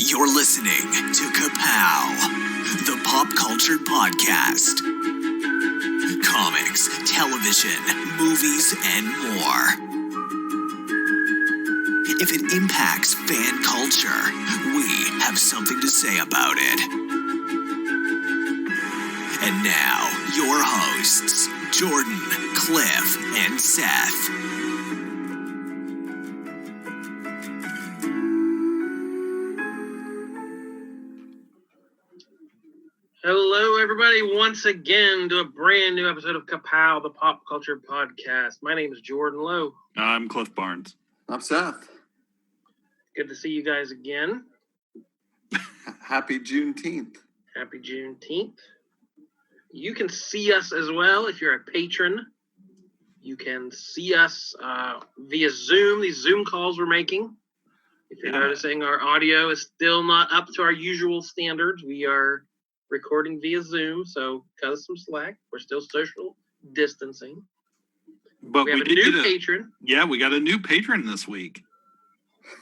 You're listening to Ka-Pow, the pop culture podcast. Comics, television, movies, and more. If it impacts fan culture, we have something to say about it. And now, your hosts, Jordan, Cliff, and Seth. Hello, everybody, once again to a brand new episode of Ka-Pow, the pop culture podcast. My name is Jordan Lowe. I'm Cliff Barnes. I'm Seth. Good to see you guys again. Happy Juneteenth. Happy Juneteenth. You can see us as well if you're a patron. You can see us via Zoom, these Zoom calls we're making. If you're noticing, our audio is still not up to our usual standards. We are recording via Zoom, so cut us some slack. We're still social distancing. But we have a new patron. Yeah, we got a new patron this week.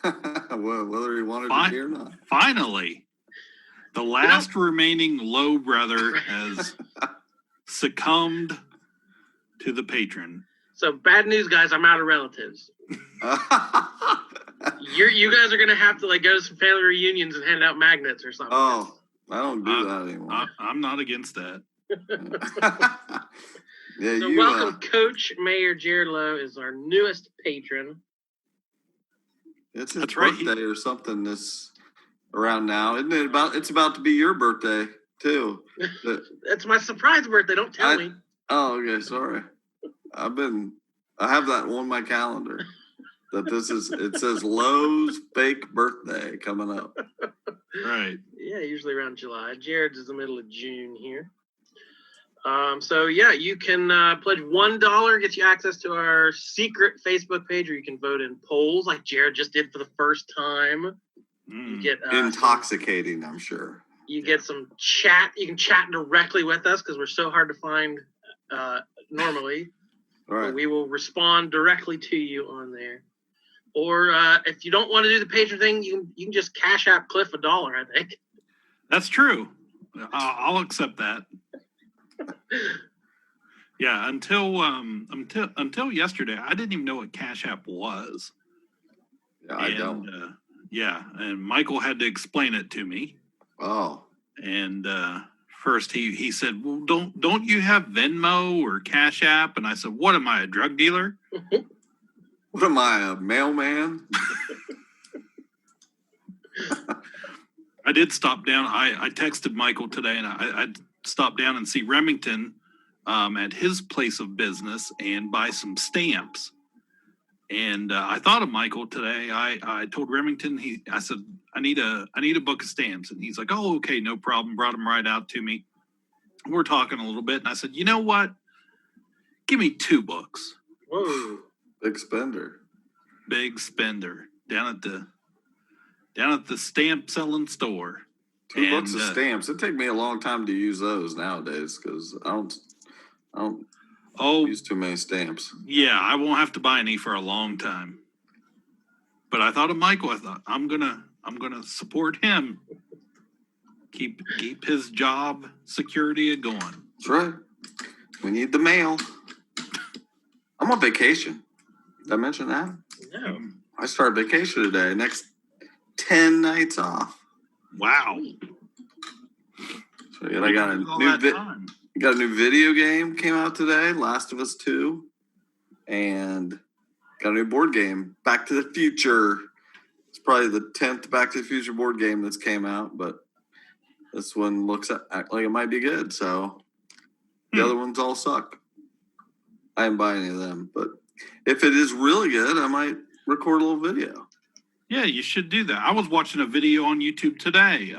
Well, whether he wanted to be or not. Finally. The last remaining Lowe brother has succumbed to the patron. So bad news, guys. I'm out of relatives. You guys are gonna have to go to some family reunions and hand out magnets or something. Oh, I don't do that anymore. I'm not against that. Yeah, so welcome, Coach Mayor Jared Lowe is our newest patron. It's his birthday or something this around now, isn't it? It's about to be your birthday too. It's my surprise birthday. Don't tell me. Oh, okay. Sorry. I have that on my calendar. It says Lowe's fake birthday coming up. Right. Yeah, usually around July. Jared's is the middle of June here. So yeah, you can pledge $1, gets you access to our secret Facebook page, or you can vote in polls like Jared just did for the first time. You get intoxicating, I'm sure. You get some chat. You can chat directly with us because we're so hard to find normally. All right. We will respond directly to you on there. Or if you don't want to do the patron thing, you can just cash out Cliff $1, I think. That's true. I'll accept that. Yeah, until yesterday, I didn't even know what Cash App was. Yeah, I don't. And Michael had to explain it to me. Oh. And first he said, "Well, don't you have Venmo or Cash App?" And I said, "What am I, a drug dealer?" What am I, a mailman? I did stop down. I texted Michael today, and I stopped down and see Remington at his place of business and buy some stamps. And I thought of Michael today. I told Remington, I said, I need a book of stamps. And he's like, "Oh, okay, no problem." Brought them right out to me. We're talking a little bit. And I said, "You know what? Give me 2 books. Whoa. Big spender. Big spender. Down at the stamp selling store. 2 books of stamps. It take me a long time to use those nowadays because I don't use too many stamps. Yeah, I won't have to buy any for a long time. But I thought of Michael. I thought I'm gonna support him. Keep his job security going. That's right. We need the mail. I'm on vacation. Did I mention that? No. I start vacation today. Next 10 nights off. Wow. So I got a new video game came out today, Last of Us 2, and got a new board game, Back to the Future. It's probably the 10th Back to the Future board game that's came out, but this one looks like it might be good. So the other ones all suck. I didn't buy any of them, but if it is really good, I might record a little video. Yeah, you should do that. I was watching a video on YouTube today.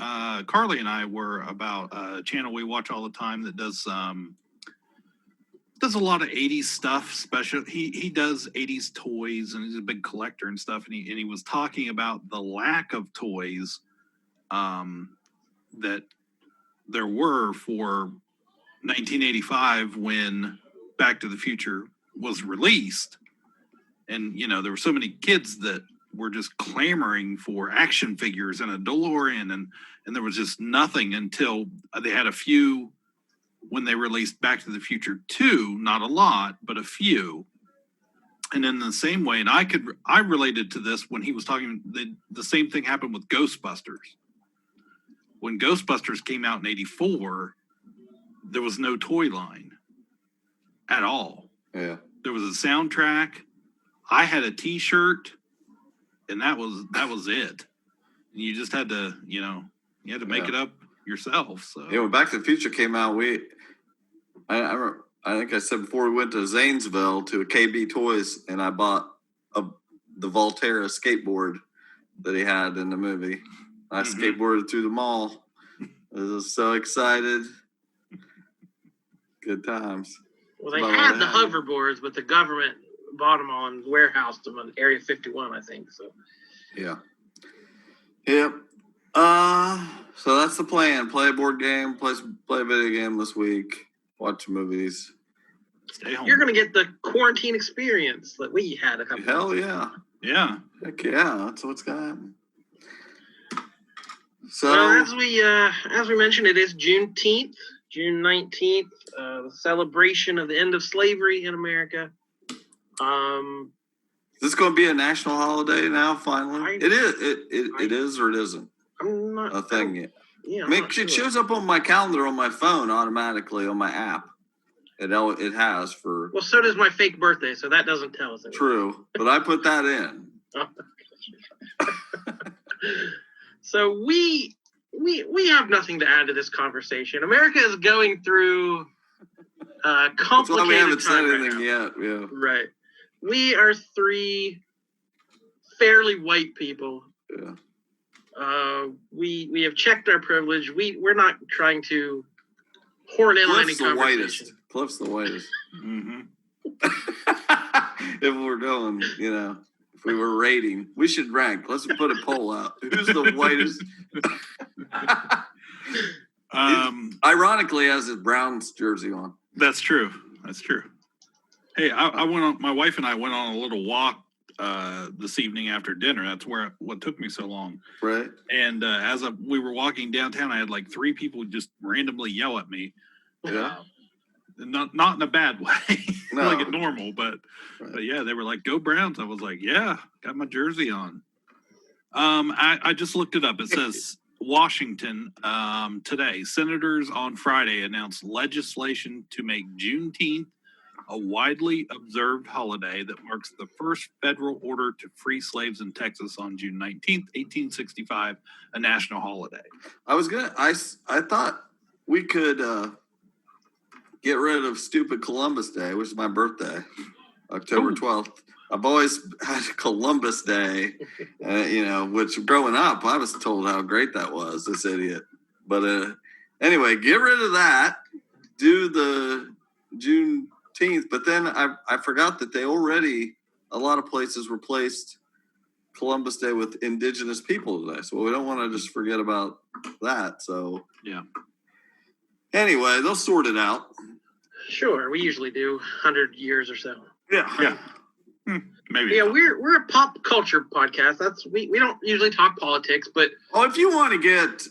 Carly and I were about a channel we watch all the time that does a lot of 80s stuff. Special. He does 80s toys, and he's a big collector and stuff. And he was talking about the lack of toys that there were for 1985 when Back to the Future was released. And, there were so many kids that were just clamoring for action figures and a DeLorean, and there was just nothing until they had a few when they released Back to the Future 2, not a lot, but a few. And in the same way, and I related to this when he was talking, the same thing happened with Ghostbusters. When Ghostbusters came out in 1984, there was no toy line at all. Yeah. There was a soundtrack. I had a T-shirt, and that was it. And you just had to, make it up yourself. So when Back to the Future came out, I think I said before, we went to Zanesville to a KB Toys, and I bought the Volterra skateboard that he had in the movie. I skateboarded through the mall. I was so excited. Good times. Well, they had the hoverboards, but the government bought them all and warehoused them on Area 51, I think. So. Yeah. Yep. So that's the plan. Play a board game, play a video game this week, watch movies. Stay home. You're going to get the quarantine experience that we had a couple Hell yeah. Yeah. Heck yeah. That's what's going to happen. So, as we mentioned, it is Juneteenth, June 19th, the celebration of the end of slavery in America. Is this going to be a national holiday now, finally? It is. It is or it isn't? I'm not a thing yet. Yeah, it shows up on my calendar on my phone automatically on my app. It has for. Well, so does my fake birthday, so that doesn't tell us anything. True, but I put that in. So we have nothing to add to this conversation. America is going through complicated. That's why we haven't said time anything yet. Yeah. Right. We are three fairly white people. Yeah. We have checked our privilege. We're not trying to horn in on any conversation. Cliff's the whitest. Mm-hmm. If we're going, if we were rating, we should rank. Let's put a poll out. Who's the whitest? Ironically, has his Browns jersey on. That's true. Hey, I went on. My wife and I went on a little walk this evening after dinner. That's what took me so long. Right. And we were walking downtown, I had like 3 people just randomly yell at me. Yeah. Not in a bad way, No. like a normal, but yeah, they were like, "Go Browns!" I was like, "Yeah, got my jersey on." I just looked it up. It says Washington today. Senators on Friday announced legislation to make Juneteenth a widely observed holiday that marks the first federal order to free slaves in Texas on June 19th, 1865, a national holiday. I thought we could get rid of stupid Columbus Day, which is my birthday, October 12th. I've always had Columbus Day, which growing up, I was told how great that was, this idiot. But anyway, get rid of that, do the Juneteenth. But then I forgot that a lot of places replaced Columbus Day with Indigenous People Day. So we don't want to just forget about that. So yeah. Anyway, they'll sort it out. Sure, we usually do 100 years or so. Yeah. Maybe. Yeah, we're a pop culture podcast. We don't usually talk politics, but if you want to get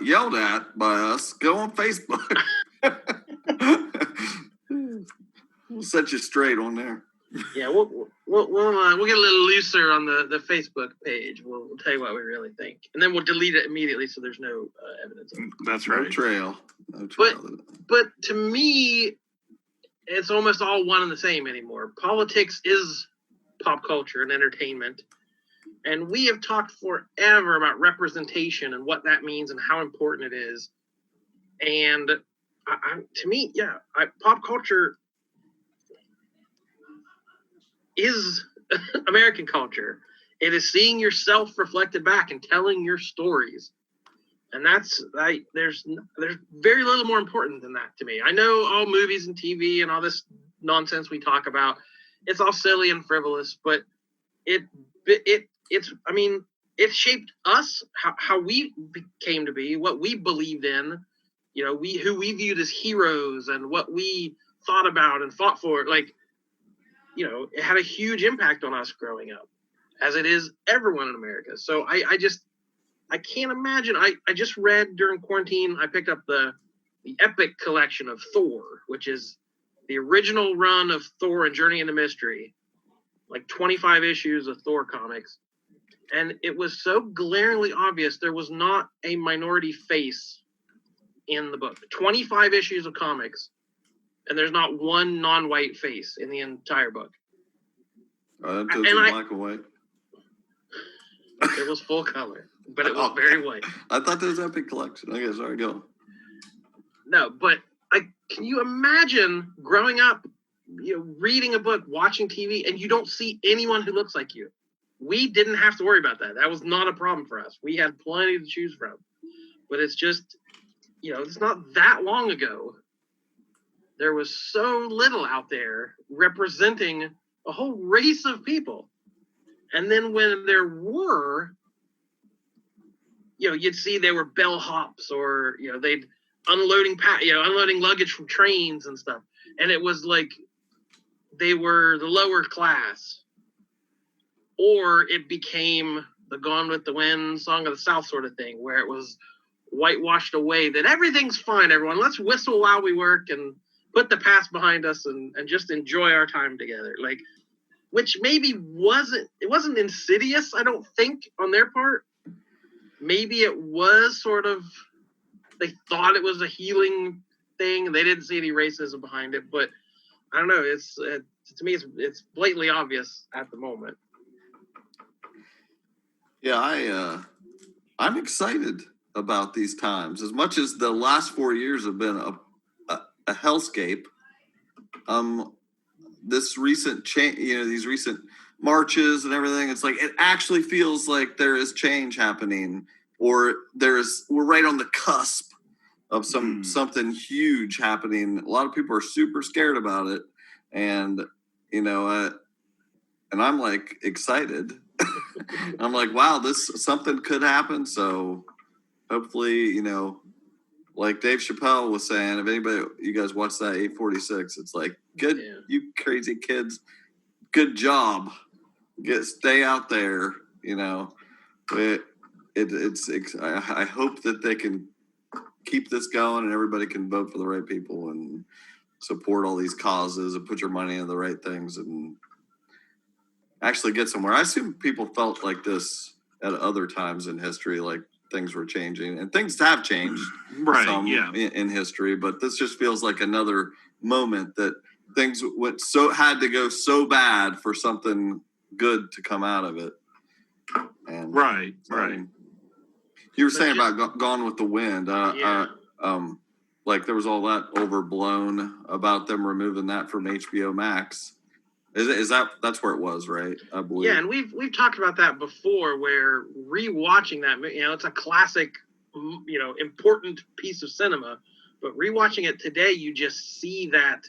yelled at by us, go on Facebook. We'll set you straight on there. Yeah, we'll get a little looser on the Facebook page. We'll tell you what we really think, and then we'll delete it immediately so there's no evidence of it. That's right. No trail. But to me, it's almost all one and the same anymore. Politics is pop culture and entertainment, and we have talked forever about representation and what that means and how important it is. And to me, pop culture is American culture. It is seeing yourself reflected back and telling your stories. And there's very little more important than that to me. I know all movies and TV and all this nonsense we talk about, it's all silly and frivolous, but it shaped us, how we came to be, what we believed in, who we viewed as heroes and what we thought about and fought for. Like, it had a huge impact on us growing up. as it is everyone in America. So I can't imagine. I just read during quarantine, I picked up the Epic collection of Thor, which is the original run of Thor and Journey into Mystery, like 25 issues of Thor comics. And it was so glaringly obvious there was not a minority face in the book. 25 issues of comics, and there's not one non-white face in the entire book. It was black and white. It was full color, but it was very white. I thought there was Epic collection. Okay, sorry, go. No, but can you imagine growing up, reading a book, watching TV, and you don't see anyone who looks like you? We didn't have to worry about that. That was not a problem for us. We had plenty to choose from. But it's just, it's not that long ago. There was so little out there representing a whole race of people. And then when there were, you'd see they were bellhops, or, they'd unloading luggage from trains and stuff. And it was like they were the lower class. Or it became the Gone with the Wind, Song of the South sort of thing, where it was whitewashed away that everything's fine, everyone. Let's whistle while we work and put the past behind us and just enjoy our time together. Like, which maybe wasn't insidious, I don't think, on their part. Maybe it was sort of, they thought it was a healing thing. They didn't see any racism behind it, but I don't know. To me, it's blatantly obvious at the moment. Yeah, I'm excited about these times. As much as the last 4 years have been a hellscape, this recent change, these recent marches and everything, it's like it actually feels like there is change happening, or we're right on the cusp of something huge happening. A lot of people are super scared about it, and and I'm like excited. I'm like, wow, something could happen. So hopefully, like Dave Chappelle was saying, if you guys watch that 846, it's like, good, you crazy kids, good job. Stay out there. I hope that they can keep this going and everybody can vote for the right people and support all these causes and put your money in the right things and actually get somewhere. I assume people felt like this at other times in history, like things were changing, and things have changed in history, but this just feels like another moment that things had to go so bad for something good to come out of it. And right. You were saying about Gone with the Wind. Like there was all that overblown about them removing that from HBO Max. That's where it was, right? I believe. Yeah, and we've talked about that before, where rewatching that, it's a classic, important piece of cinema, but rewatching it today, you just see that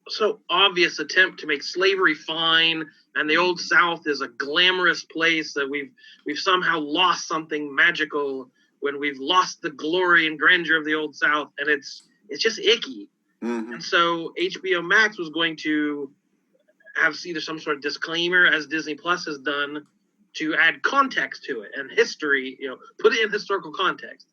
so obvious attempt to make slavery fine, and the Old South is a glamorous place, that we've somehow lost something magical when we've lost the glory and grandeur of the Old South, and it's just icky. Mm-hmm. And so HBO Max was going to have either some sort of disclaimer, as Disney Plus has done, to add context to it and history, put it in historical context.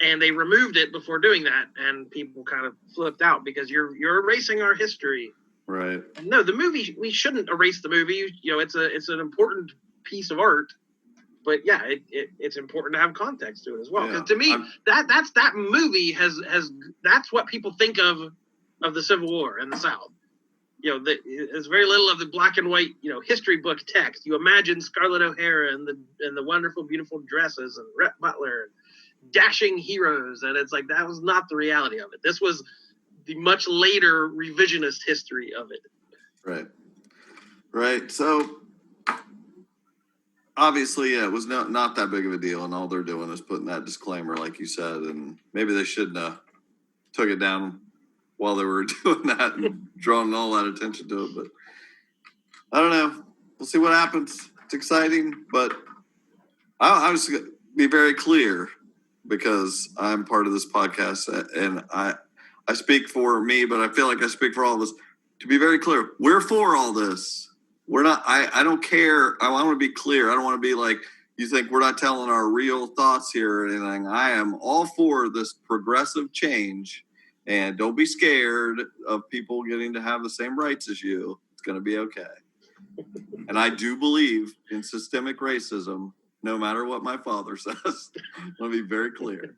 And they removed it before doing that, and people kind of flipped out because you're erasing our history. Right. And no, the movie, we shouldn't erase the movie. It's an important piece of art. But yeah, it's important to have context to it as well. Because to me, that movie that's what people think of the Civil War and the South. There's very little of the black and white, history book text. You imagine Scarlett O'Hara and the wonderful, beautiful dresses and Rhett Butler and dashing heroes, and it's like that was not the reality of it. This was the much later revisionist history of it. Right. So obviously, it was not that big of a deal, and all they're doing is putting that disclaimer, like you said, and maybe they shouldn't have took it down while they were doing that and drawing all that attention to it. But I don't know. We'll see what happens. It's exciting, but I was going to be very clear, because I'm part of this podcast, and I speak for me, but I feel like I speak for all of us. To be very clear, we're for all this. we're not. I don't care. I want to be clear. I don't want to be like, you think we're not telling our real thoughts here or anything. I am all for this progressive change, and don't be scared of people getting to have the same rights as you. It's going to be okay. And I do believe in systemic racism, no matter what my father says. Let me be very clear.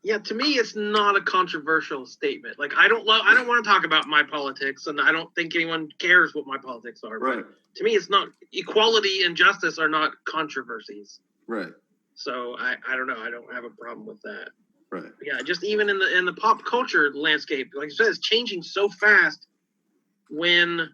Yeah, to me, it's not a controversial statement. Like, I don't want to talk about my politics, and I don't think anyone cares what my politics are. Right. But to me, it's not. Equality and justice are not controversies. Right. So I don't know. I don't have a problem with that. Right. Yeah, just even in the pop culture landscape, like I said, it's changing so fast. When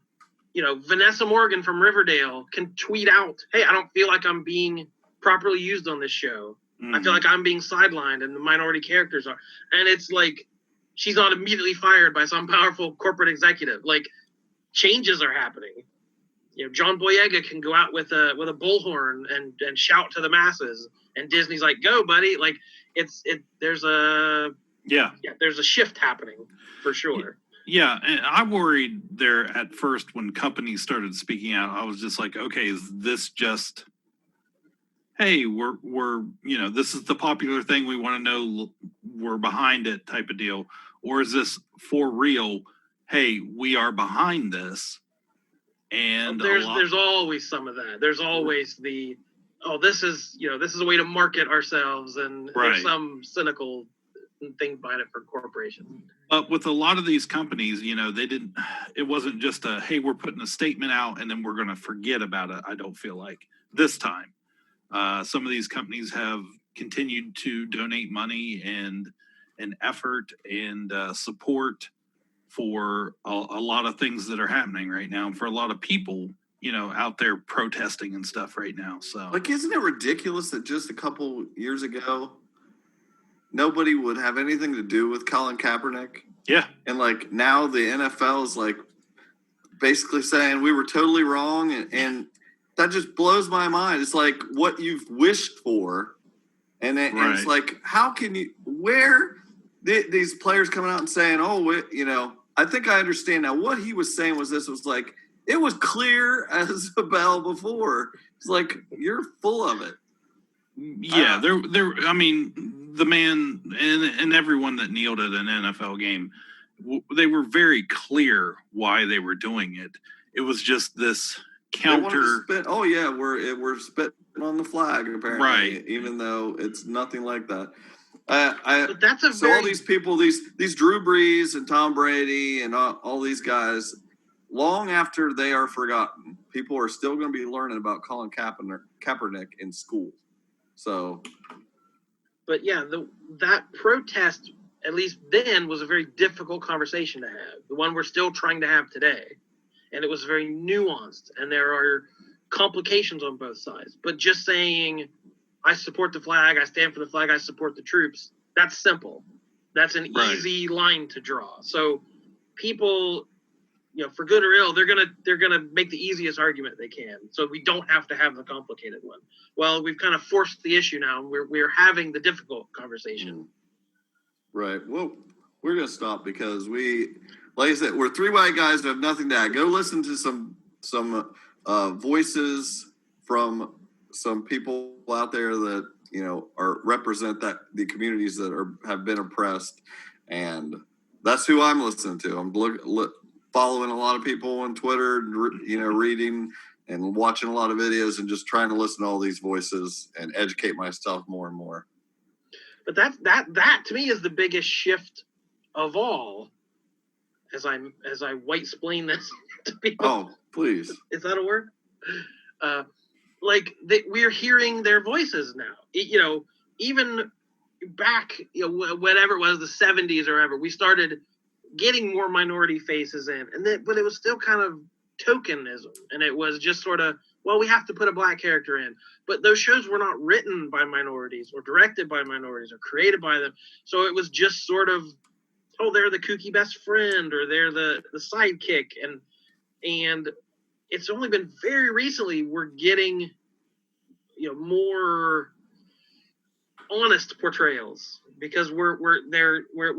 Vanessa Morgan from Riverdale can tweet out, "Hey, I don't feel like I'm being properly used on this show. I feel like I'm being sidelined and the minority characters are," and it's like she's not immediately fired by some powerful corporate executive. Like, changes are happening. John Boyega can go out with a bullhorn and shout to the masses, and Disney's like, "Go, buddy!" Like, there's a shift happening for sure. Yeah, and I worried there at first when companies started speaking out. I was just like, okay, is this just, hey, we're this is the popular thing, we want to know, we're behind it type of deal, or is this for real? Hey, we are behind this. And there's always some of that. There's always the, this is a way to market ourselves, and there's some cynical thing behind it for corporations. But with a lot of these companies, it wasn't just a, hey, we're putting a statement out and then we're going to forget about it. I don't feel like this time. Some of these companies have continued to donate money and effort and support for a lot of things that are happening right now, and for a lot of people, out there protesting and stuff right now. So, like, isn't it ridiculous that just a couple years ago, nobody would have anything to do with Colin Kaepernick? Yeah. And like now the NFL is like basically saying we were totally wrong, and that just blows my mind. It's like what you've wished for, and it's like, how can you? Where these players coming out and saying, I think I understand now. What he was saying was this was like, it was clear as a bell before. It's like, you're full of it. Yeah, I mean, the man and everyone that kneeled at an NFL game, they were very clear why they were doing it. It was just this counter. We're spitting on the flag, apparently, right? Even though it's nothing like that. But that's all these people, these Drew Brees and Tom Brady and all these guys, long after they are forgotten, people are still going to be learning about Colin Kaepernick in school. So, but yeah, that protest, at least then, was a very difficult conversation to have. The one we're still trying to have today, and it was very nuanced, and there are complications on both sides. But just saying, I support the flag, I stand for the flag, I support the troops, that's simple. That's an easy line to draw. So people, for good or ill, they're gonna make the easiest argument they can. So we don't have to have the complicated one. Well, we've kind of forced the issue now. We're having the difficult conversation. Right. Well, we're gonna stop because like I said, we're three white guys who have nothing to add. Go listen to some voices from some people out there that represent the communities that have been oppressed, and that's who I'm listening to. I'm following a lot of people on Twitter, reading and watching a lot of videos, and just trying to listen to all these voices and educate myself more and more. But that to me is the biggest shift of all. As I white splain this to people. Oh, please. Is that a word? We're hearing their voices now. Even back, whatever it was, the 70s or whatever, we started getting more minority faces in, but it was still kind of tokenism, and it was just sort of, well, we have to put a black character in. But those shows were not written by minorities or directed by minorities or created by them. So it was just sort of, they're the kooky best friend, or they're the sidekick, and it's only been very recently we're getting more honest portrayals, because we're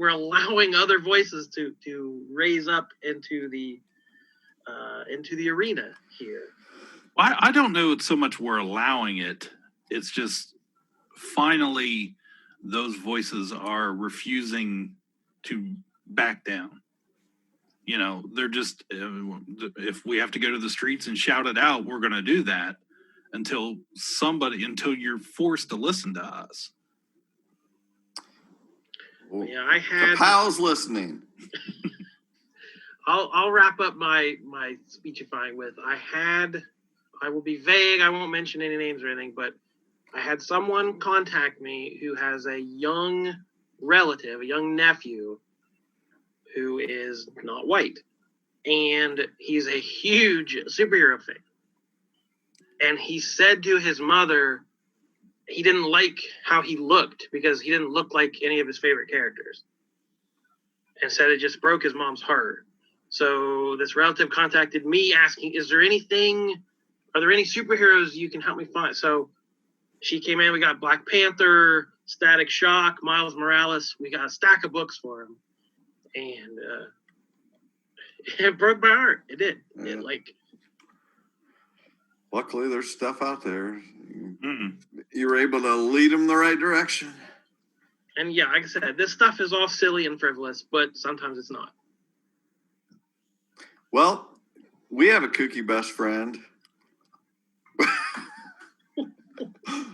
allowing other voices to raise up into the into the arena here. I don't know it's so much we're allowing it. It's just finally those voices are refusing to back down. You know, they're just, if we have to go to the streets and shout it out, we're going to do that until you're forced to listen to us. Yeah, I had. Ka-Pow's listening. I'll wrap up my speechifying with I will be vague. I won't mention any names or anything, but I had someone contact me who has a young relative, a young nephew, who is not white. And he's a huge superhero fan. And he said to his mother he didn't like how he looked because he didn't look like any of his favorite characters. And said it just broke his mom's heart. So this relative contacted me asking, are there any superheroes you can help me find? So she came in, we got Black Panther, Static Shock, Miles Morales. We got a stack of books for him. And it broke my heart. It did. Yeah. It Luckily, there's stuff out there. You were able to lead them the right direction. And yeah, like I said, this stuff is all silly and frivolous, but sometimes it's not. Well, we have a kooky best friend.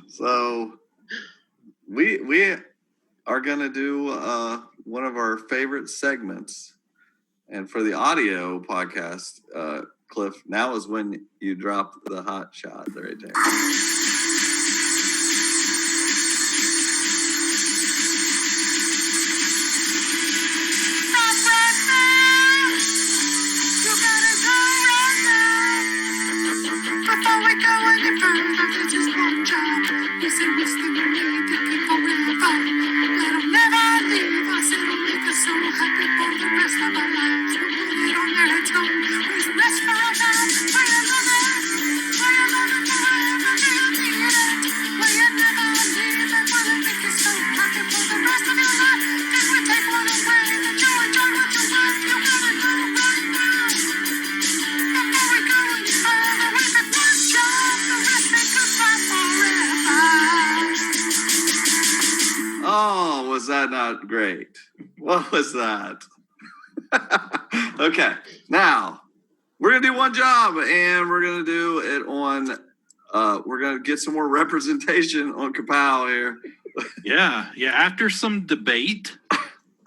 So we are going to do one of our favorite segments. And for the audio podcast, Cliff, now is when you drop the hot shot right there. Oh, was that not great? What was that? Okay, now we're gonna do one job, and we're gonna do it on. We're gonna get some more representation on Ka-Pow here. Yeah. After some debate,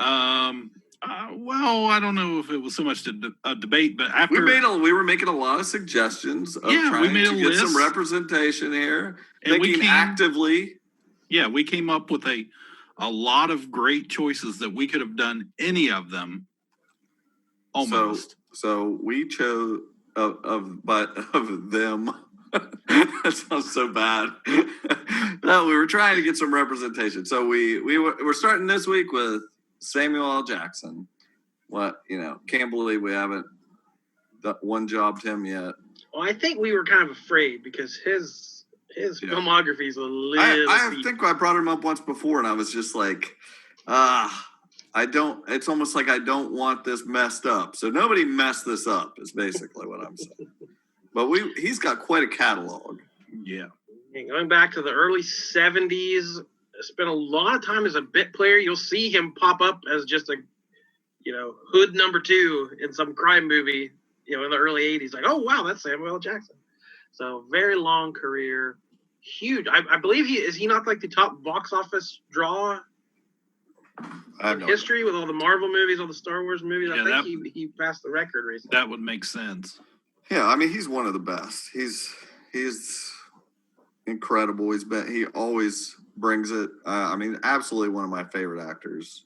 well, I don't know if it was so much a debate, but after we were making a lot of suggestions of trying to get some representation here, and thinking actively. Yeah, we came up with a lot of great choices that we could have done any of them. Almost. So we chose of them. That sounds so bad. No, we were trying to get some representation. So we're starting this week with Samuel L. Jackson. Can't believe we haven't one jobbed him yet. Well, I think we were kind of afraid because his filmography is a little. I think I brought him up once before, and I was just like, it's almost like I don't want this messed up. So nobody messed this up is basically what I'm saying. But he's got quite a catalog. Yeah. And going back to the early 70s, spent a lot of time as a bit player. You'll see him pop up as just a, hood number 2 in some crime movie, in the early 80s. Like, oh, wow, that's Samuel L. Jackson. So very long career. Huge. I believe he not like the top box office draw in history with all the Marvel movies, all the Star Wars movies. Yeah, I think he passed the record recently. That would make sense. Yeah, I mean, he's one of the best. He's incredible. He always brings it. Absolutely one of my favorite actors.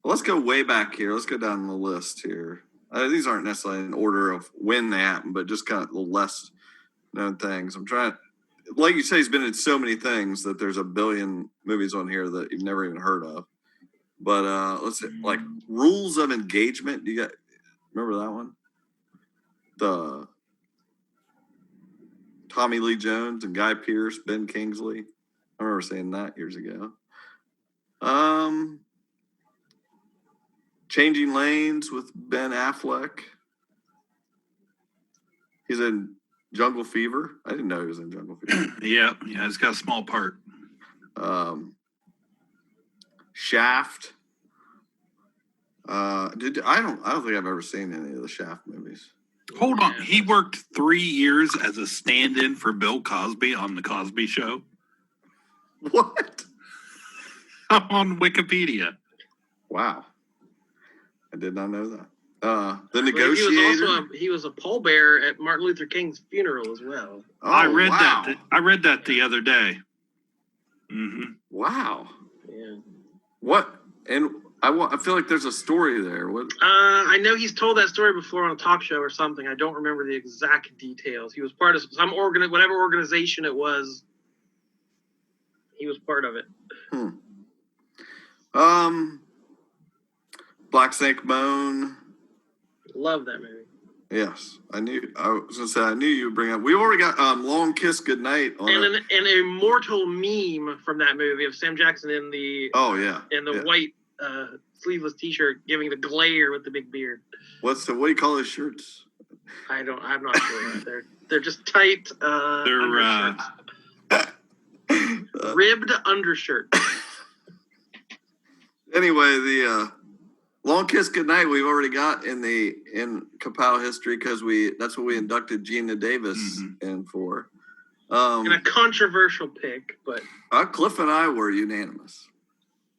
Let's go way back here. Let's go down the list here. These aren't necessarily in order of when they happen, but just kind of the less known things. I'm trying, like you say, he's been in so many things that there's a billion movies on here that you've never even heard of. But let's say, like, Rules of Engagement. Do you guys remember that one? The Tommy Lee Jones and Guy Pearce, Ben Kingsley. I remember saying that years ago. Changing Lanes with Ben Affleck. He's in Jungle Fever. I didn't know he was in Jungle Fever. Yeah, he's got a small part. Shaft. I don't think I've ever seen any of the Shaft movies. Hold on. He worked 3 years as a stand-in for Bill Cosby on The Cosby Show. What? On Wikipedia. Wow. I did not know that. The Negotiator. He was a pallbearer at Martin Luther King's funeral as well. Oh, I read wow. that. I read that the other day. Mm-hmm. Wow. Yeah. What? And I feel like there's a story there. What? I know he's told that story before on a talk show or something. I don't remember the exact details. He was part of some whatever organization it was. He was part of it. Black Snake Moan. Love that movie. Yes, I knew you would bring up. We already got Long Kiss Goodnight on and an immortal meme from that movie of Sam Jackson in the white sleeveless T-shirt giving the glare with the big beard. What do you call his shirts? I'm not sure. They're just tight. They're ribbed undershirt. Anyway, the Long Kiss Goodnight we've already got in Ka-Pow history because that's what we inducted Gina Davis in for. And a controversial pick, but Cliff and I were unanimous.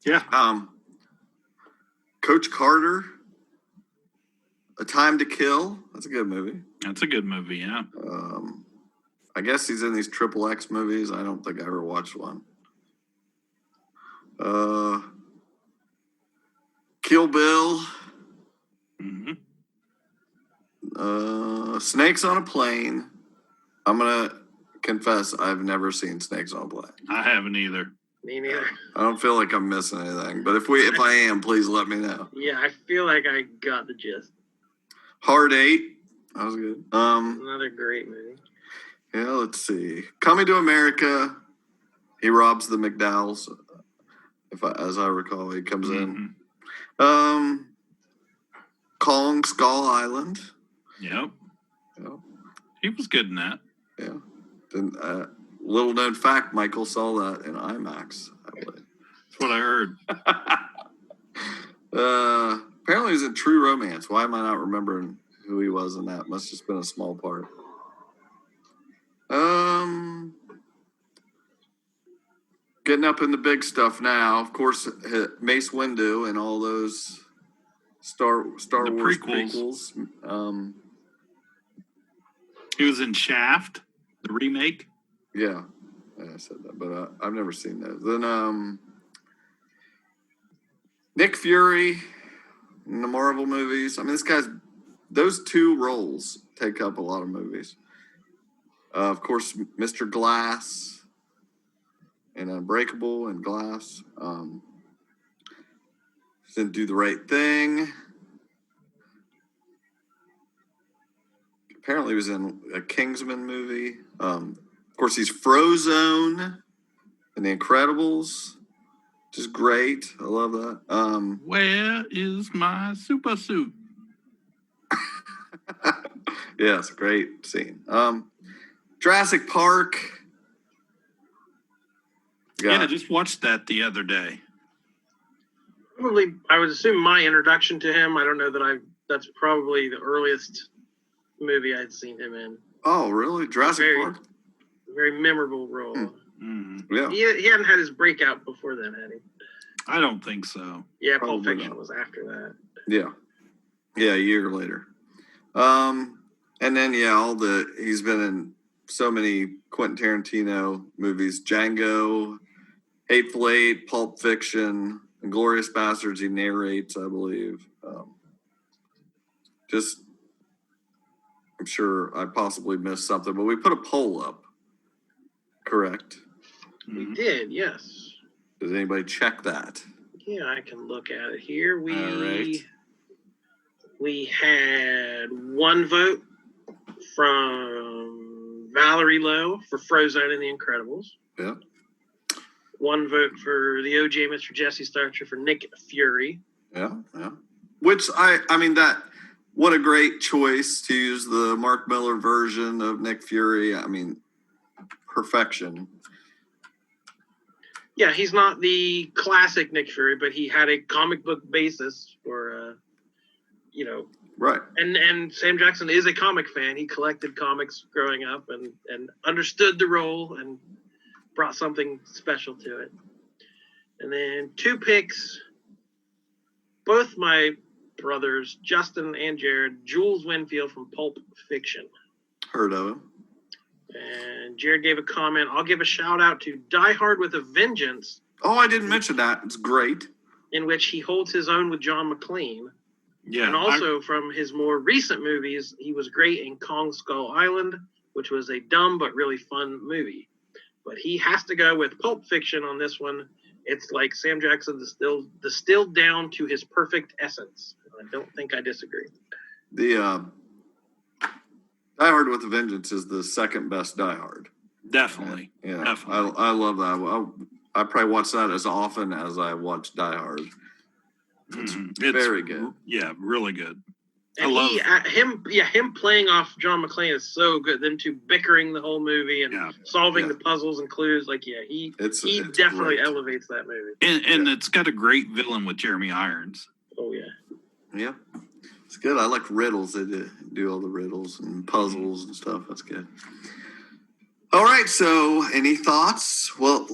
Yeah. Coach Carter, A Time to Kill. That's a good movie. That's a good movie, yeah. I guess he's in these XXX movies. I don't think I ever watched one. Kill Bill. Mm-hmm. Snakes on a Plane. I'm going to confess I've never seen Snakes on a Plane. I haven't either. me neither. I don't feel like I'm missing anything. But if I am, please let me know. Yeah, I feel like I got the gist. Hard 8. That was good. Another great movie. Yeah, let's see. Coming to America. He robs the McDowells. As I recall, he comes in. Kong Skull Island. Yep. He was good in that. Yeah. Then, little known fact, Michael saw that in IMAX, I believe. That's what I heard. Apparently he was in True Romance. Why am I not remembering who he was in that? Must have just been a small part. Getting up in the big stuff now. Of course, Mace Windu and all those Star Wars prequels. He was in Shaft, the remake. Yeah, I said that, but I've never seen those. Then Nick Fury in the Marvel movies. I mean, those two roles take up a lot of movies. Of course, Mr. Glass and Unbreakable and Glass. Then Do the Right Thing. Apparently he was in a Kingsman movie. Of course, he's Frozone in The Incredibles. Just great. I love that. Where is my super suit? Yeah, it's a great scene. Jurassic Park. Yeah, I just watched that the other day. Probably, I would assume my introduction to him. I don't know that that's probably the earliest movie I'd seen him in. Oh, really? Jurassic Park? Very memorable role. Mm-hmm. Yeah. He hadn't had his breakout before then, had he? I don't think so. Yeah, Probably Pulp Fiction not. was after that. Yeah. Yeah, a year later. And then, he's been in so many Quentin Tarantino movies. Django, Hateful Eight, Pulp Fiction, Inglourious Bastards he narrates, I believe. I'm sure I possibly missed something, but we put a poll up. Correct? We did, yes. Does anybody check that? Yeah, I can look at it here. All right. We had one vote from Valerie Lowe for Frozone and The Incredibles. Yeah. One vote for the OJ Mr. Jesse Starcher for Nick Fury. Yeah. Which what a great choice to use the Mark Miller version of Nick Fury. I mean, perfection. Yeah, he's not the classic Nick Fury, but he had a comic book basis for, Right. And Sam Jackson is a comic fan. He collected comics growing up and understood the role and brought something special to it. And then 2 picks, both my brothers, Justin and Jared, Jules Winfield from Pulp Fiction. Heard of him. And Jared gave a comment. I'll give a shout out to Die Hard with a Vengeance. Oh, I didn't mention that. It's great. In which he holds his own with John McClane. Yeah. And also from his more recent movies, he was great in Kong Skull Island, which was a dumb but really fun movie. But he has to go with Pulp Fiction on this one. It's like Sam Jackson distilled down to his perfect essence. I don't think I disagree. The Die Hard with a Vengeance is the second best Die Hard. Definitely. Yeah, Definitely. I love that. I probably watch that as often as I watch Die Hard. It's very good. Yeah, really good. And him playing off John McClane is so good. Them two bickering the whole movie and solving the puzzles and clues. He definitely great. Elevates that movie. And it's got a great villain with Jeremy Irons. Oh yeah. Yeah, it's good. I like riddles. They do all the riddles and puzzles and stuff. That's good. All right. So, any thoughts? Well,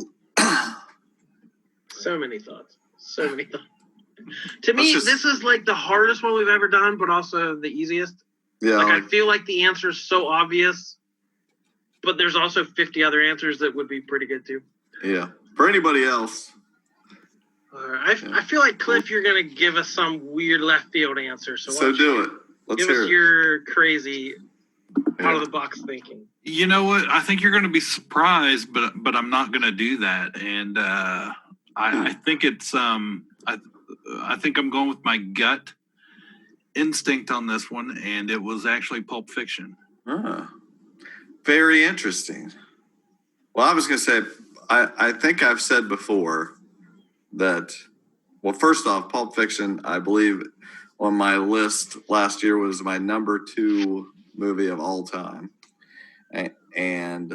so many thoughts. To me, this is like the hardest one we've ever done, but also the easiest. Yeah. I feel like the answer is so obvious, but there's also 50 other answers that would be pretty good too. Yeah. For anybody else. I feel like, Cliff, you're going to give us some weird left field answer. So do it. Let's give hear us it. your crazy out of the box thinking. You know what? I think you're going to be surprised, but I'm not going to do that. And I think it's I think I'm going with my gut instinct on this one, and it was actually Pulp Fiction. Very interesting. Well, I was going to say, I think I've said before that, well, first off, Pulp Fiction, I believe on my list last year was my number 2 movie of all time. And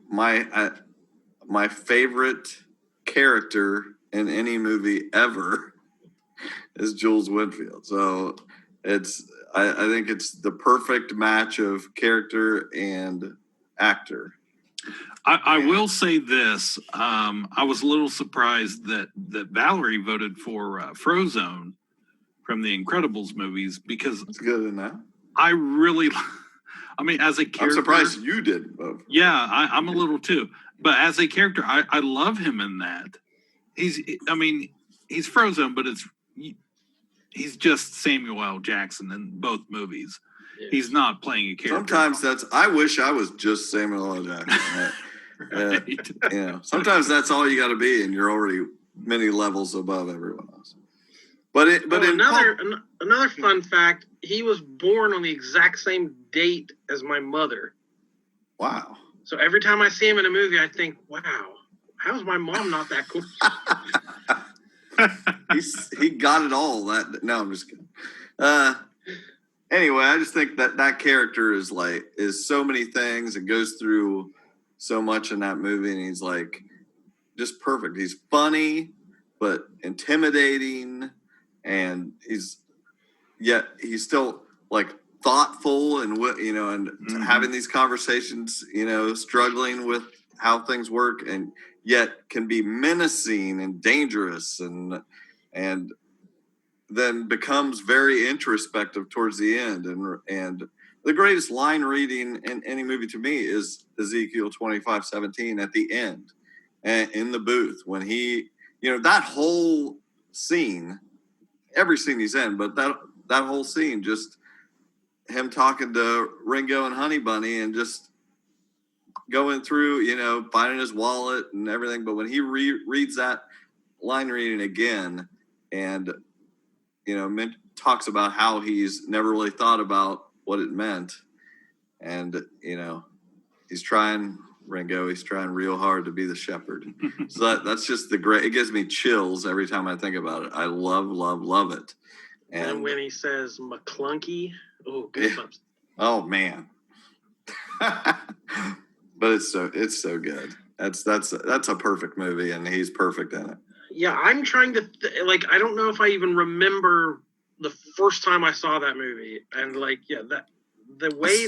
my favorite character in any movie ever is Jules Winfield. So I think it's the perfect match of character and actor. I will say this. I was a little surprised that Valerie voted for Frozone from the Incredibles movies because it's good in that. I mean, as a character, I'm surprised you didn't vote. Yeah, I'm a little too. But as a character, I love him in that. He's Frozone, but he's just Samuel L. Jackson in both movies. Yeah. He's not playing a character. Sometimes I wish I was just Samuel L. Jackson. Right? Sometimes that's all you got to be, and you're already many levels above everyone else. But another fun fact: he was born on the exact same date as my mother. Wow! So every time I see him in a movie, I think, "Wow, how's my mom not that cool?" He got it all. No, I'm just kidding. Anyway, I just think that character is so many things and goes through so much in that movie, and he's just perfect. He's funny, but intimidating, and he's still thoughtful and having these conversations, struggling with how things work, and yet can be menacing and dangerous, and then becomes very introspective towards the end. And the greatest line reading in any movie to me is Ezekiel 25:17 at the end, and in the booth when he, that whole scene, every scene he's in, but that whole scene, just him talking to Ringo and Honey Bunny and just going through, finding his wallet and everything. But when he reads that line reading again, and talks about how he's never really thought about what it meant, and he's trying real hard to be the shepherd. So that's just it gives me chills every time I think about it. I love it. And when he says McClunky, goosebumps. Oh man. But it's so good. That's a perfect movie, and he's perfect in it. Yeah, I'm trying to I don't know if I even remember the first time I saw that movie, and the way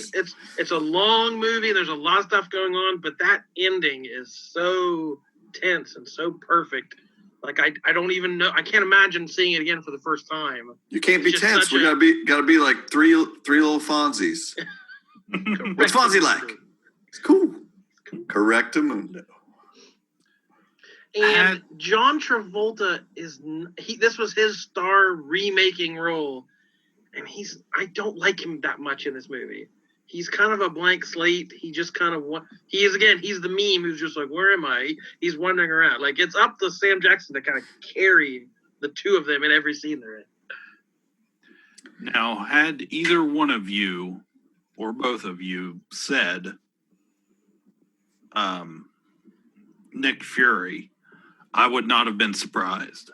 it's a long movie. There's a lot of stuff going on, but that ending is so tense and so perfect. I don't even know. I can't imagine seeing it again for the first time. You can't be tense. We gotta be like three little Fonzies. What's Fonzie like? It's cool. Correctamundo. And John Travolta this was his star remaking role, and I don't like him that much in this movie. He's kind of a blank slate. He just kind of he's the meme who's just like, where am I? He's wandering around. It's up to Sam Jackson to kind of carry the two of them in every scene they're in. Now, had either one of you or both of you said Nick Fury, I would not have been surprised.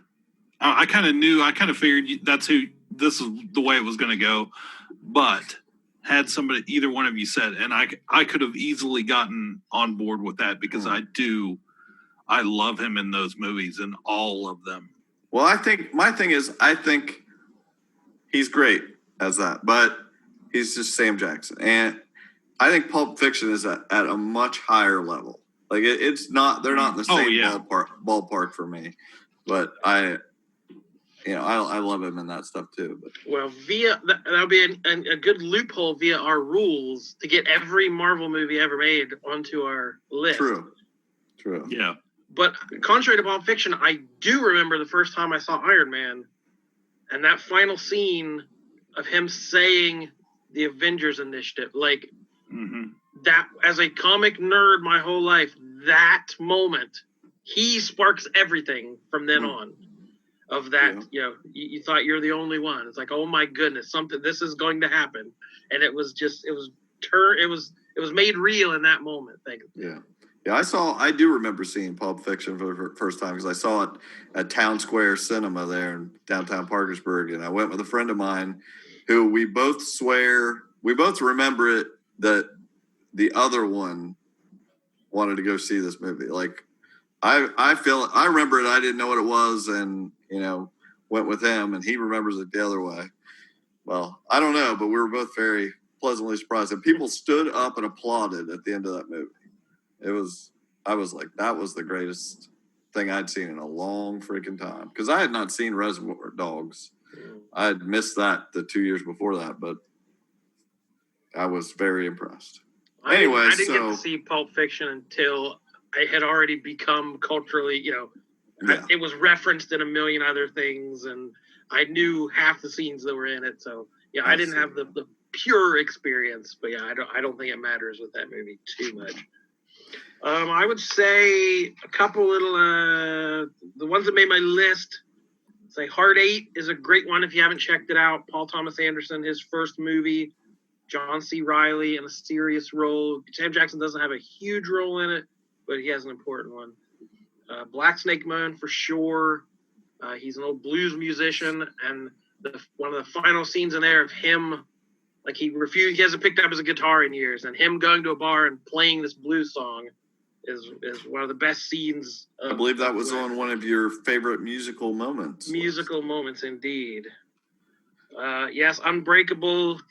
I kind of knew, I kind of figured this is the way it was going to go. But had either one of you said, and I could have easily gotten on board with that because I love him in those movies, and all of them. Well, I think he's great as that, but he's just Sam Jackson. And I think Pulp Fiction is at a much higher level. It's not, they're not in the same ballpark for me, but I love him in that stuff too. But. Well, that'll be a good loophole via our rules to get every Marvel movie ever made onto our list. True. Yeah. But contrary to Pulp Fiction, I do remember the first time I saw Iron Man, and that final scene of him saying the Avengers Initiative, that, as a comic nerd my whole life, that moment, he sparks everything from then on. Of that, you thought you're the only one. It's like, oh my goodness, this is going to happen, and it was made real in that moment. Thank you. Yeah. I do remember seeing Pulp Fiction for the first time because I saw it at Town Square Cinema there in downtown Parkersburg, and I went with a friend of mine who we both remember it that the other one wanted to go see this movie. I remember it. I didn't know what it was, and went with him, and he remembers it the other way. Well, I don't know, but we were both very pleasantly surprised, and people stood up and applauded at the end of that movie. I was like, that was the greatest thing I'd seen in a long freaking time, because I had not seen Reservoir Dogs. I had missed that the 2 years before that, but I was very impressed. I didn't get to see Pulp Fiction until I had already become culturally, it was referenced in a million other things, and I knew half the scenes that were in it. So I didn't have the pure experience, but I don't think it matters with that movie too much. I would say a couple little, the ones that made my list. Say Hard 8 is a great one if you haven't checked it out. Paul Thomas Anderson, his first movie. John C. Reilly in a serious role. Sam Jackson doesn't have a huge role in it, but he has an important one. Black Snake Moan for sure. He's an old blues musician, and one of the final scenes in there of him, he hasn't picked up his guitar in years, and him going to a bar and playing this blues song is one of the best scenes. I believe that was on one of your favorite musical moments. Musical moments, indeed. Yes, Unbreakable.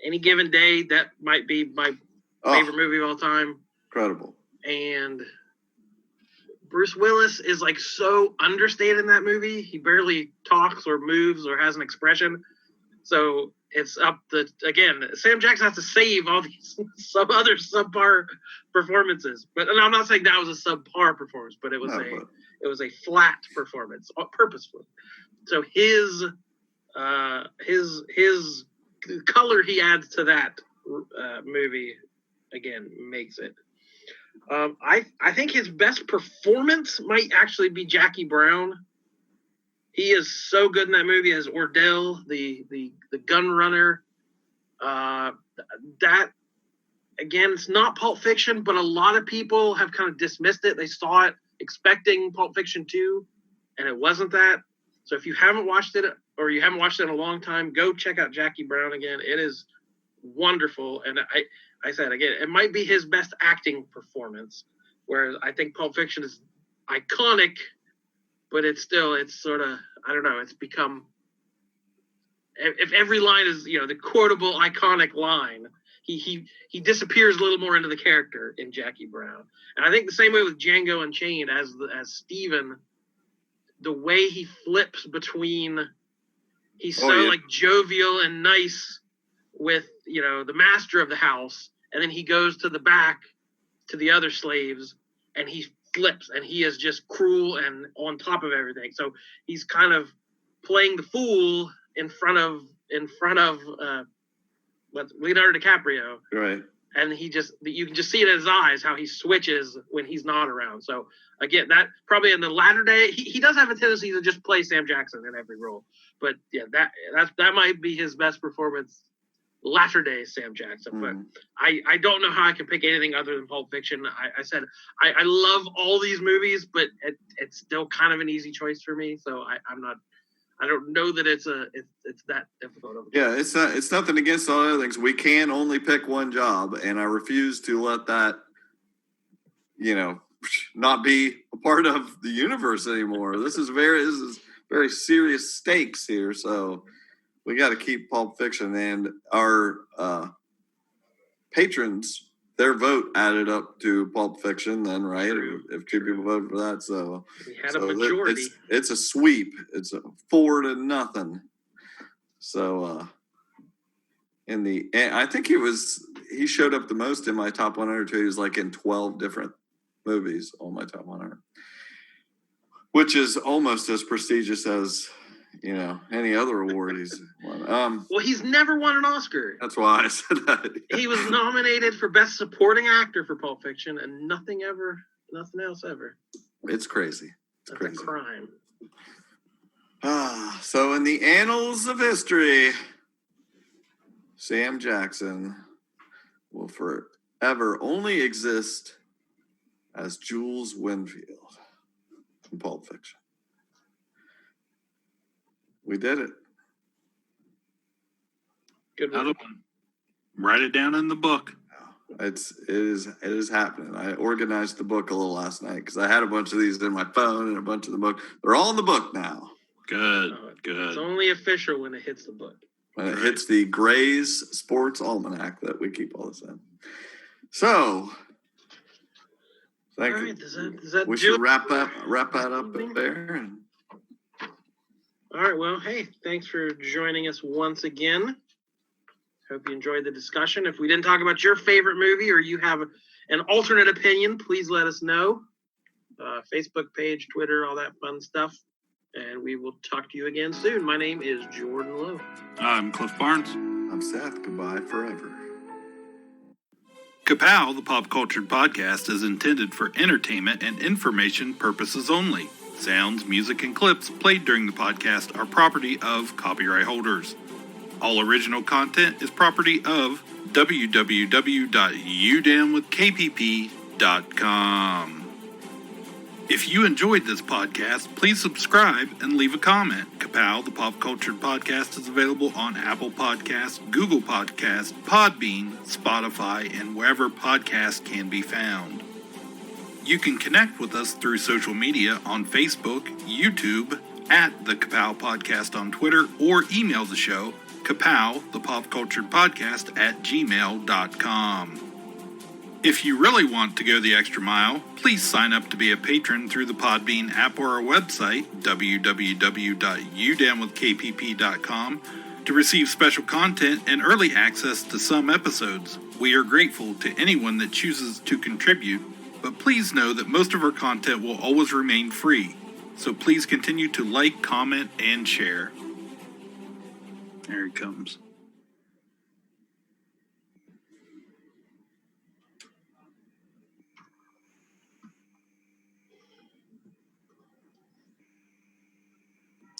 Any Given Day, that might be my favorite movie of all time. Incredible. And Bruce Willis is so understated in that movie. He barely talks or moves or has an expression. So it's up to, again, Sam Jackson has to save all these some other subpar performances. But I'm not saying that was a subpar performance, but it was a flat performance, purposefully. So his color he adds to that movie, again, makes it. I think his best performance might actually be Jackie Brown. He is so good in that movie as Ordell, the gun runner. That, again, it's not Pulp Fiction, but a lot of people have kind of dismissed it. They saw it expecting Pulp Fiction 2, and it wasn't that. So if you haven't watched it, or you haven't watched it in a long time, go check out Jackie Brown again. It is wonderful. And I said, again, it might be his best acting performance, whereas I think Pulp Fiction is iconic, but it's sort of, I don't know, it's become, if every line is, the quotable, iconic line, he disappears a little more into the character in Jackie Brown. And I think the same way with Django Unchained as Steven, the way he flips between, he's like jovial and nice with, the master of the house, and then he goes to the back to the other slaves and he flips and he is just cruel and on top of everything. So he's kind of playing the fool in front of Leonardo DiCaprio. Right. And you can just see it in his eyes how he switches when he's not around. So again, that probably in the latter day, he does have a tendency to just play Sam Jackson in every role. But yeah, that might be his best performance, latter day Sam Jackson. But I don't know how I can pick anything other than Pulp Fiction. I said I love all these movies, but it's still kind of an easy choice for me. So I don't know that it's that difficult. Yeah, it's nothing against all other things. We can only pick one job, and I refuse to let that, not be a part of the universe anymore. This is very serious stakes here, so we got to keep Pulp Fiction. And our patrons, their vote added up to Pulp Fiction then, right? True. If two people voted for that, so we had a majority. It's a sweep. It's a 4-0. So I think he showed up the most in my top 100 too. He was like in 12 different movies on my top 100, which is almost as prestigious as any other award he's won. Well, he's never won an Oscar. That's why I said that. Yeah. He was nominated for Best Supporting Actor for Pulp Fiction, and nothing else ever. It's crazy. It's crazy. A crime. So in the annals of history, Sam Jackson will forever only exist as Jules Winfield from Pulp Fiction. We did it. Good one. Write it down in the book. It is happening. I organized the book a little last night because I had a bunch of these in my phone and a bunch of the book. They're all in the book now. Good. It's only official when it hits the book. When it hits the Gray's Sports Almanac that we keep all this in. So, thank you. Does that we should wrap that up there. All right. Well, hey, thanks for joining us once again. Hope you enjoyed the discussion. If we didn't talk about your favorite movie or you have an alternate opinion, please let us know. Facebook page, Twitter, all that fun stuff. And we will talk to you again soon. My name is Jordan Lowe. I'm Cliff Barnes. I'm Seth. Goodbye forever. Ka-Pow, the pop culture podcast, is intended for entertainment and information purposes only. Sounds, music, and clips played during the podcast are property of copyright holders. All original content is property of www.udownwithkpp.com. If you enjoyed this podcast, please subscribe and leave a comment. Ka-Pow, the pop culture podcast, is available on Apple Podcasts, Google Podcasts, Podbean, Spotify, and wherever podcasts can be found. You can connect with us through social media on Facebook, YouTube, at the Ka-Pow Podcast on Twitter, or email the show, Ka-Pow, the pop culture podcast, @gmail.com. If you really want to go the extra mile, please sign up to be a patron through the Podbean app or our website, www.udownwithkpp.com, to receive special content and early access to some episodes. We are grateful to anyone that chooses to contribute, but please know that most of our content will always remain free. So please continue to like, comment, and share. There he comes.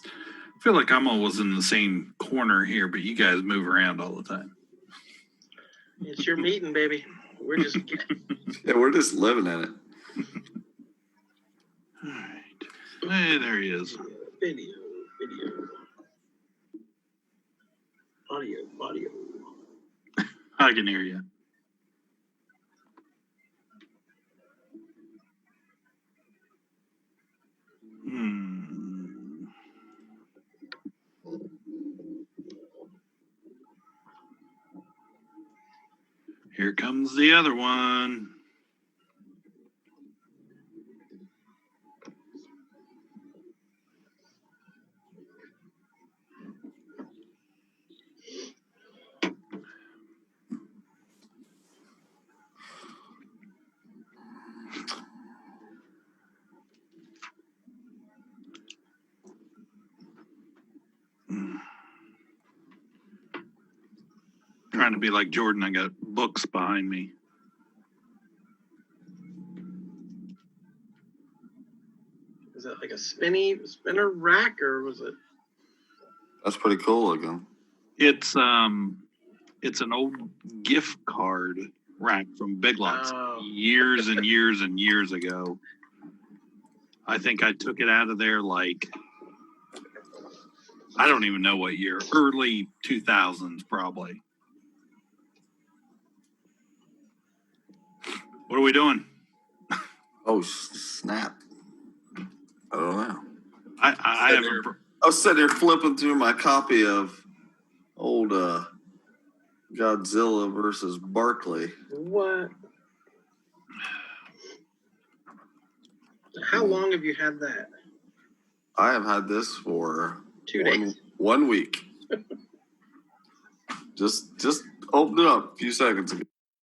I feel like I'm always in the same corner here, but you guys move around all the time. It's your meeting, baby. We're just we're just living in it. All right. Hey, there he is. Video. Audio. I can hear you. Here comes the other one. Trying to be like Jordan, I got books behind me. Is that like a spinner rack, or was it? That's pretty cool looking. It's an old gift card rack from Big Lots years and years and years ago. I think I took it out of there like, I don't even know what year, early 2000s probably. What are we doing? Oh, snap. I don't know. I was sitting here flipping through my copy of old Godzilla versus Barkley. What? How long have you had that? I have had this for 2 days. 1 week. just opened it up a few seconds ago.